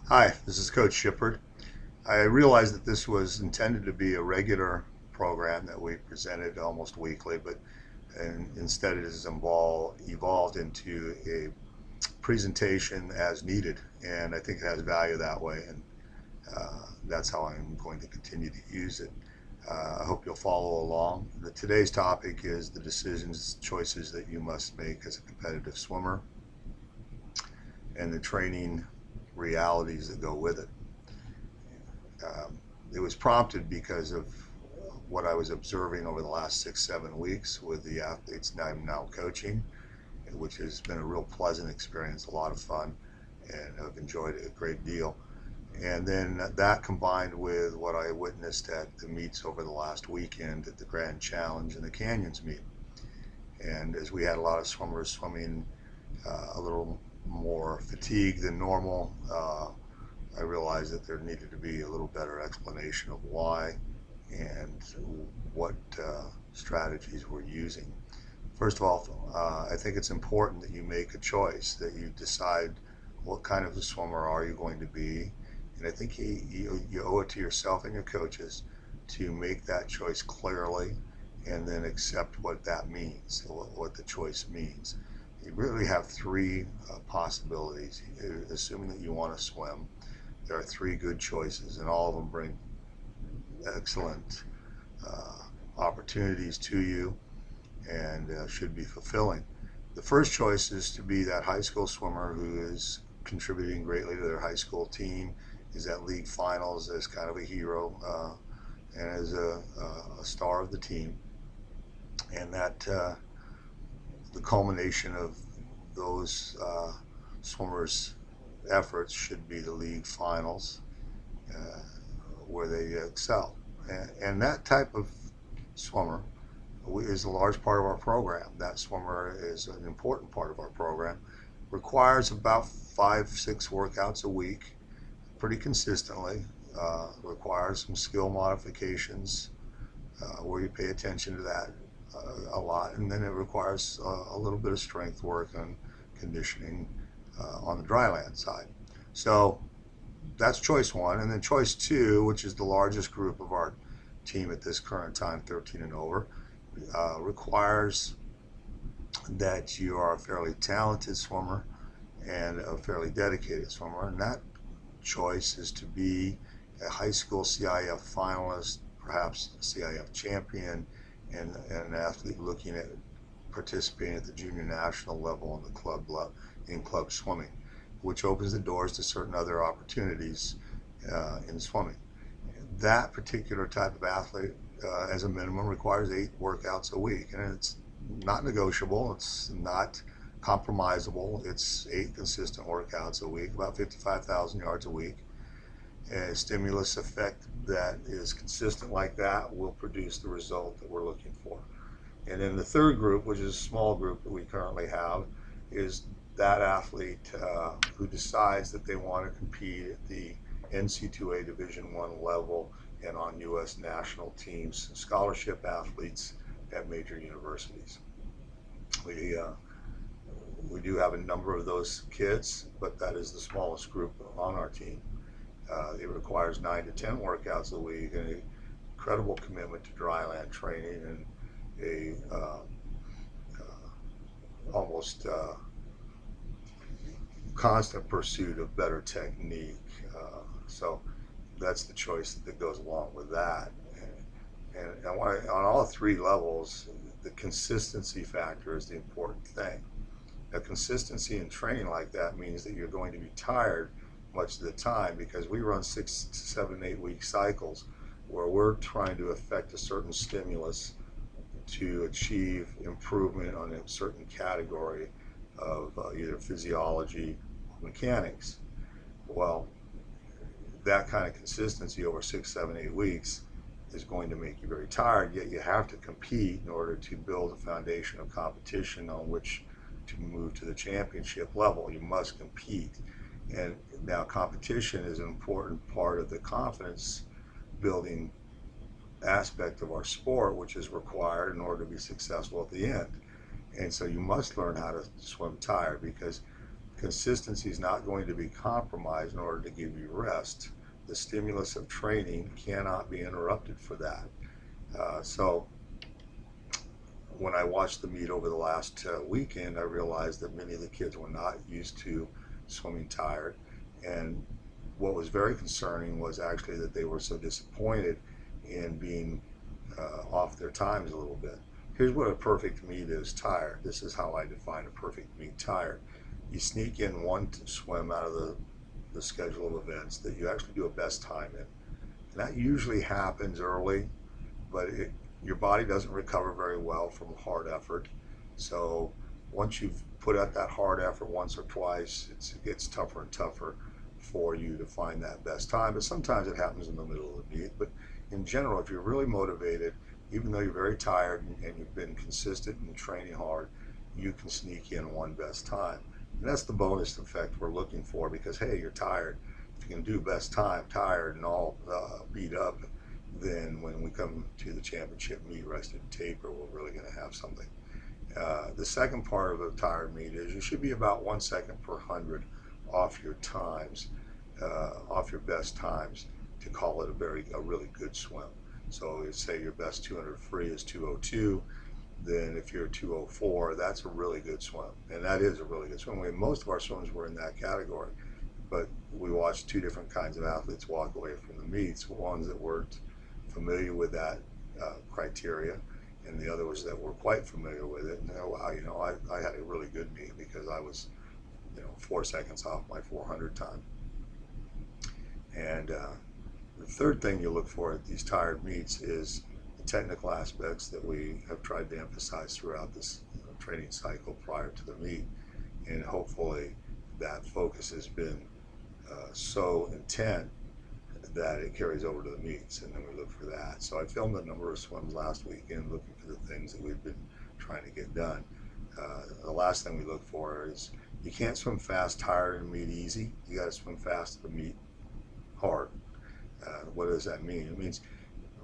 Hi, this is Coach Shippard. I realized that this was intended to be a regular program that we presented almost weekly, but instead it has evolved into a presentation as needed, and I think it has value that way, and that's how I'm going to continue to use it. I hope you'll follow along. Today's topic is the choices that you must make as a competitive swimmer, and the training realities that go with it. It was prompted because of what I was observing over the last 6, 7 weeks with the athletes I'm now coaching, which has been a real pleasant experience, a lot of fun, and I've enjoyed it a great deal. And then that combined with what I witnessed at the meets over the last weekend at the Grand Challenge and the Canyons meet. And as we had a lot of swimmers swimming a little more fatigued than normal, I realized that there needed to be a little better explanation of why and what strategies we're using. First of all, I think it's important that you make a choice, that you decide what kind of a swimmer are you going to be. And I think you owe it to yourself and your coaches to make that choice clearly and then accept what that means, what the choice means. You really have three possibilities. Assuming that you want to swim, there are three good choices, and all of them bring excellent opportunities to you and should be fulfilling. The first choice is to be that high school swimmer who is contributing greatly to their high school team, is at league finals as kind of a hero and as a star of the team. And that the culmination of those swimmers' efforts should be the league finals uh, where they excel. And that type of swimmer is a large part of our program. That swimmer is an important part of our program. Requires about 5, 6 workouts a week, pretty consistently. Requires some skill modifications where you pay attention to that a lot, and then it requires a little bit of strength work and conditioning on the dry land side. So that's choice one, and then choice two, which is the largest group of our team at this current time, 13 and over, requires that you are a fairly talented swimmer and a fairly dedicated swimmer, and that choice is to be a high school CIF finalist, perhaps CIF champion, and an athlete looking at participating at the junior national level in club swimming, which opens the doors to certain other opportunities in swimming. That particular type of athlete, as a minimum, requires 8 workouts a week, and it's not negotiable. It's not compromisable. It's 8 consistent workouts a week, about 55,000 yards a week. A stimulus effect that is consistent like that will produce the result that we're looking for. And then the third group, which is a small group that we currently have, is that athlete who decides that they want to compete at the NC2A Division I level and on U.S. national teams, scholarship athletes at major universities. We do have a number of those kids, but that is the smallest group on our team. It requires 9 to 10 workouts a week and an incredible commitment to dryland training and a almost constant pursuit of better technique. So that's the choice that goes along with that. And on all three levels, the consistency factor is the important thing. Now, consistency in training like that means that you're going to be tired much of the time because we run 6, 7, 8 week cycles where we're trying to affect a certain stimulus to achieve improvement on a certain category of either physiology or mechanics. Well, that kind of consistency over 6, 7, 8 weeks is going to make you very tired, yet you have to compete in order to build a foundation of competition on which to move to the championship level. You must compete. And now competition is an important part of the confidence building aspect of our sport, which is required in order to be successful at the end. And so you must learn how to swim tired, because Consistency is not going to be compromised in order to give you rest. The stimulus of training cannot be interrupted for that. So when I watched the meet over the last weekend, I realized that many of the kids were not used to swimming tired. And what was very concerning was actually that they were so disappointed in being off their times a little bit. Here's what a perfect meet is tired. This is how I define a perfect meet tired. You sneak in one swim out of the schedule of events that you actually do a best time in. And that usually happens early, but your body doesn't recover very well from hard effort. So once you've put out that hard effort once or twice, it gets tougher and tougher for you to find that best time. But sometimes it happens in the middle of the meet. But in general, if you're really motivated, even though you're very tired and you've been consistent in training hard, you can sneak in one best time. And that's the bonus effect we're looking for, because hey, you're tired. If you can do best time tired and all beat up, then when we come to the championship meet, rested and taper, we're really going to have something. The second part of a tired meet is you should be about 1 second per 100 off your times, off your best times, to call it a really good swim. So say your best 200 free is 2:02. Then if you're 2:04, that's a really good swim. And that is a really good swim. Most of our swims were in that category. But we watched two different kinds of athletes walk away from the meets. Ones that weren't familiar with that criteria, and the others that were quite familiar with it. And wow, I had a really good meet because I was 4 seconds off my 400 time. And the third thing you look for at these tired meets is technical aspects that we have tried to emphasize throughout this training cycle prior to the meet, and hopefully that focus has been so intent that it carries over to the meets, and then we look for that. So I filmed a number of swims last weekend looking for the things that we've been trying to get done. The last thing we look for is you can't swim fast tired and meet easy. You got to swim fast to meet hard. What does that mean? It means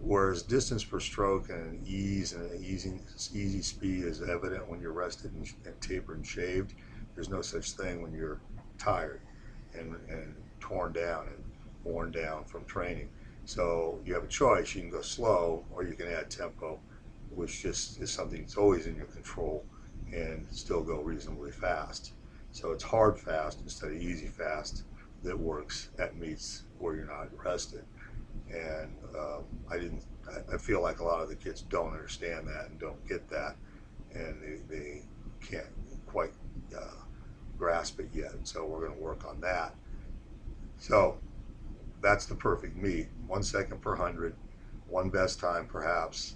whereas distance per stroke and ease and easy speed is evident when you're rested and tapered and shaved, there's no such thing when you're tired and torn down and worn down from training. So you have a choice. You can go slow or you can add tempo, which just is something that's always in your control, and still go reasonably fast. So it's hard fast instead of easy fast that works at meets where you're not rested. And I feel like a lot of the kids don't understand that and don't get that, and they can't quite grasp it yet. So we're going to work on that. So that's the perfect meet. 1 second per 100, one best time perhaps,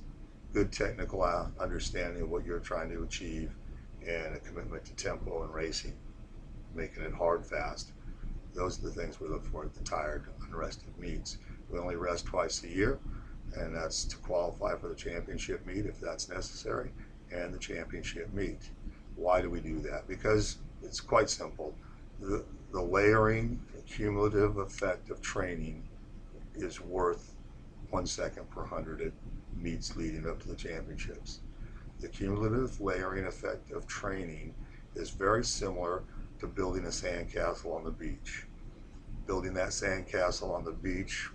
good technical understanding of what you're trying to achieve, and a commitment to tempo and racing, making it hard fast. Those are the things we look for at the tired, unrested meets. We only rest twice a year, and that's to qualify for the championship meet if that's necessary, and the championship meet. Why do we do that? Because it's quite simple. The layering, cumulative effect of training is worth 1 second per 100 at meets leading up to the championships. The cumulative layering effect of training is very similar to building a sandcastle on the beach. Building that sandcastle on the beach,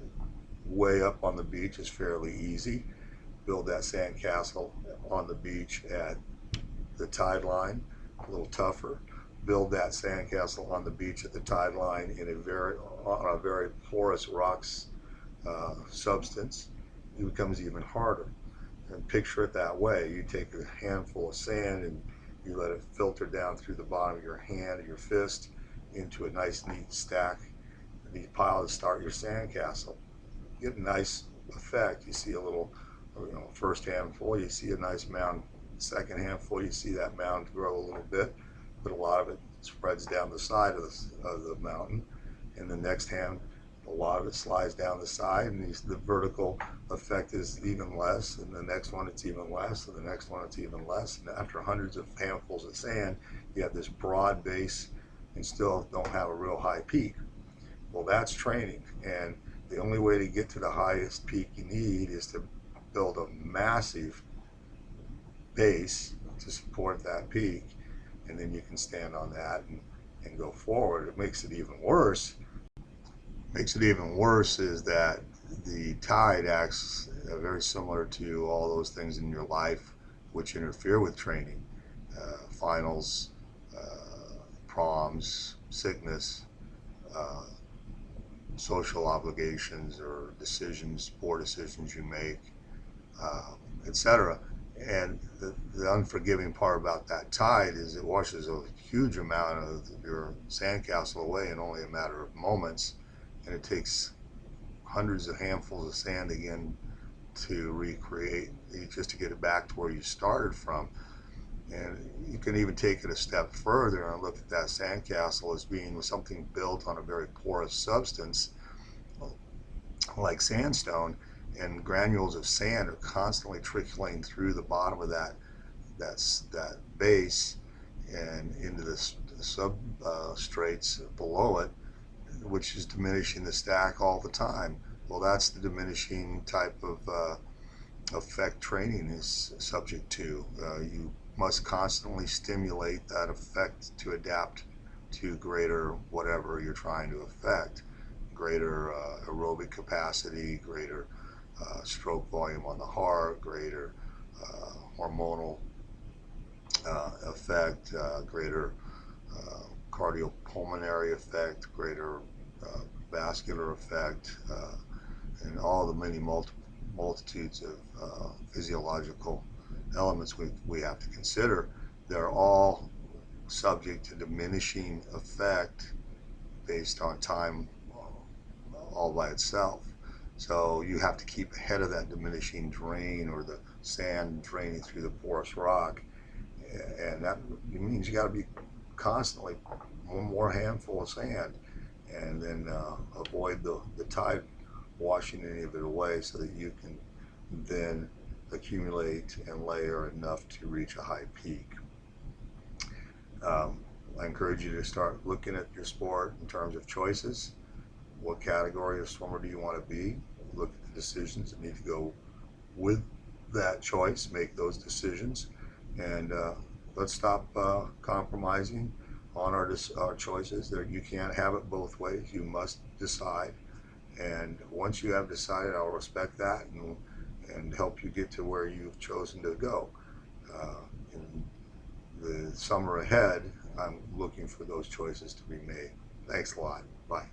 way up on the beach, is fairly easy. Build that sandcastle on the beach at the tide line, a little tougher. Build that sandcastle on the beach at the tide line on a very porous rocks substance, it becomes even harder. And picture it that way. You take a handful of sand and you let it filter down through the bottom of your hand or your fist into a nice neat stack. These piles start your sandcastle. You get a nice effect. You see a little, first handful, you see a nice mound. Second handful, you see that mound grow a little bit, but a lot of it spreads down the side of the mountain. And the next hand, a lot of it slides down the side, and the vertical effect is even less. And the next one, it's even less. And the next one, it's even less. And after hundreds of handfuls of sand, you have this broad base and still don't have a real high peak. Well, that's training. And the only way to get to the highest peak you need is to build a massive base to support that peak. And then you can stand on that and and go forward. It makes it even worse. Makes it even worse is that the tide acts very similar to all those things in your life which interfere with training. Finals, proms, sickness, uh, social obligations or decisions, poor decisions you make, etc. And the unforgiving part about that tide is it washes a huge amount of your sandcastle away in only a matter of moments, and it takes hundreds of handfuls of sand again to recreate, just to get it back to where you started from. And you can even take it a step further and look at that sandcastle as being something built on a very porous substance like sandstone, and granules of sand are constantly trickling through the bottom of that base and into the substrates below it, which is diminishing the stack all the time. Well, that's the diminishing type of effect training is subject to. You must constantly stimulate that effect to adapt to greater whatever you're trying to affect. Greater aerobic capacity, greater stroke volume on the heart, greater hormonal effect, greater cardiopulmonary effect, greater vascular effect, and all the many multitudes of physiological elements we have to consider. They're all subject to diminishing effect based on time all by itself. So you have to keep ahead of that diminishing drain or the sand draining through the porous rock, and that means you got to be constantly one more handful of sand, and then avoid the tide washing any of it away, so that you can then accumulate and layer enough to reach a high peak. I encourage you to start looking at your sport in terms of choices. What category of swimmer do you want to be? Look at the decisions that need to go with that choice, make those decisions, and let's stop compromising on our choices. There, you can't have it both ways. You must decide, and once you have decided, I'll respect that and help you get to where you've chosen to go. In the summer ahead, I'm looking for those choices to be made. Thanks a lot. Bye.